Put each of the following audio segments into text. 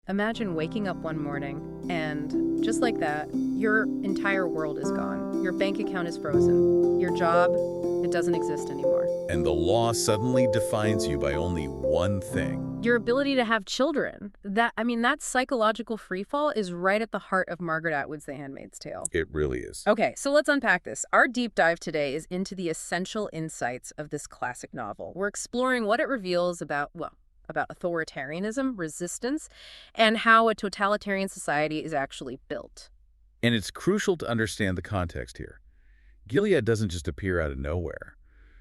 Imagine waking up one morning and, just like that, your entire world is gone. Your bank account is frozen. Your job, it doesn't exist anymore. And the law suddenly defines you by only one thing. Your ability to have children. That psychological freefall is right at the heart of Margaret Atwood's The Handmaid's Tale. It really is. Okay, so let's unpack this. Our deep dive today is into the essential insights of this classic novel. We're exploring what it reveals about authoritarianism, resistance, and how a totalitarian society is actually built. And it's crucial to understand the context here. Gilead doesn't just appear out of nowhere.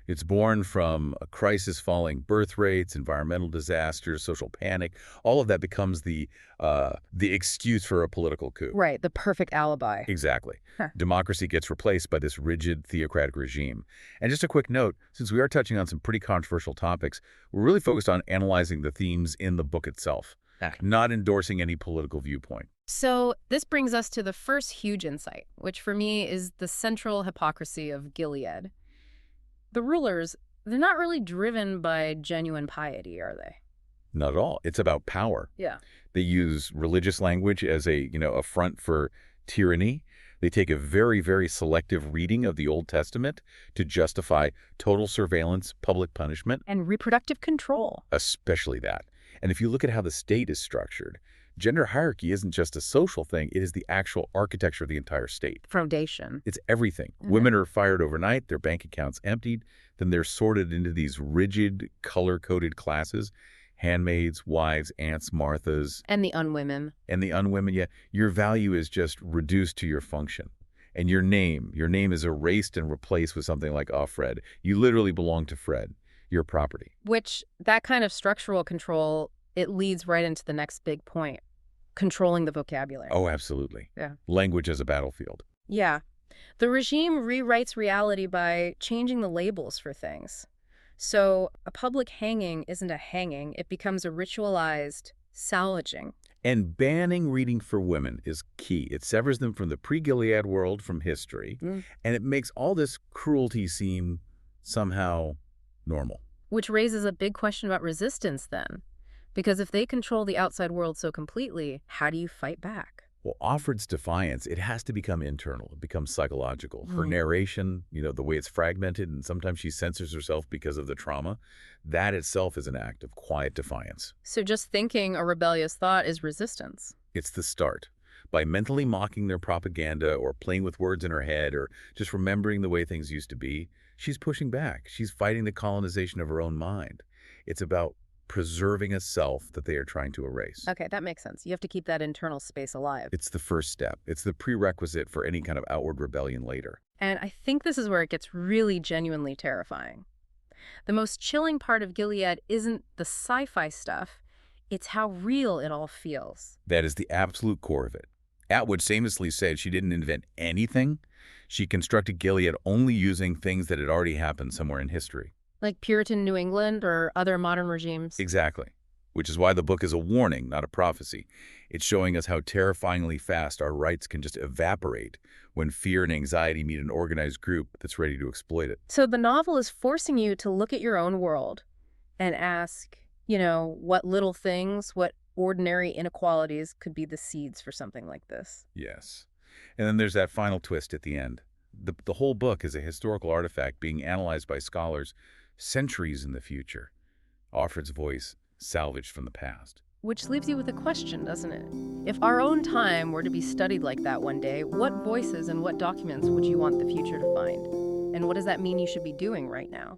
It's born from a crisis, falling birth rates, environmental disasters, social panic. All of that becomes the excuse for a political coup. Right, the perfect alibi. Exactly. Democracy gets replaced by this rigid theocratic regime. And just a quick note, since we are touching on some pretty controversial topics, we're really focused on analyzing the themes in the book itself, not endorsing any political viewpoint. So this brings us to the first huge insight, which for me is the central hypocrisy of Gilead. The rulers, they're not really driven by genuine piety, are they? Not at all. It's about power. Yeah. They use religious language as a front for tyranny. They take a very, very selective reading of the Old Testament to justify total surveillance, public punishment. And reproductive control. Especially that. And if you look at how the state is structured, gender hierarchy isn't just a social thing. It is the actual architecture of the entire state. Foundation. It's everything. Women are fired overnight, their bank accounts emptied, then they're sorted into these rigid, color-coded classes. Handmaids, wives, aunts, Marthas. And the unwomen. And the unwomen, yeah. Your value is just reduced to your function. And your name is erased and replaced with something like Offred. You literally belong to Fred, your property. Which, that kind of structural control, it leads right into the next big point. Controlling the vocabulary. Oh, absolutely. Yeah. Language as a battlefield. Yeah. The regime rewrites reality by changing the labels for things. So a public hanging isn't a hanging. It becomes a ritualized salvaging. And banning reading for women is key. It severs them from the pre-Gilead world, from history, and it makes all this cruelty seem somehow normal. Which raises a big question about resistance then. Because if they control the outside world so completely, how do you fight back? Well, Offred's defiance, it has to become internal. It becomes psychological. Her narration, the way it's fragmented, and sometimes she censors herself because of the trauma, that itself is an act of quiet defiance. So just thinking a rebellious thought is resistance. It's the start. By mentally mocking their propaganda or playing with words in her head or just remembering the way things used to be, she's pushing back. She's fighting the colonization of her own mind. It's about preserving a self that they are trying to erase. Okay, that makes sense. You have to keep that internal space alive. It's the first step. It's the prerequisite for any kind of outward rebellion later. And I think this is where it gets really genuinely terrifying. The most chilling part of Gilead isn't the sci-fi stuff, it's how real it all feels. That is the absolute core of it. Atwood famously said she didn't invent anything. She constructed Gilead only using things that had already happened somewhere in history. Like Puritan New England or other modern regimes. Exactly. Which is why the book is a warning, not a prophecy. It's showing us how terrifyingly fast our rights can just evaporate when fear and anxiety meet an organized group that's ready to exploit it. So the novel is forcing you to look at your own world and ask, what little things, what ordinary inequalities could be the seeds for something like this. Yes. And then there's that final twist at the end. The whole book is a historical artifact being analyzed by scholars centuries in the future. Offred's voice salvaged from the past. Which leaves you with a question, doesn't it? If our own time were to be studied like that one day, what voices and what documents would you want the future to find? And what does that mean you should be doing right now?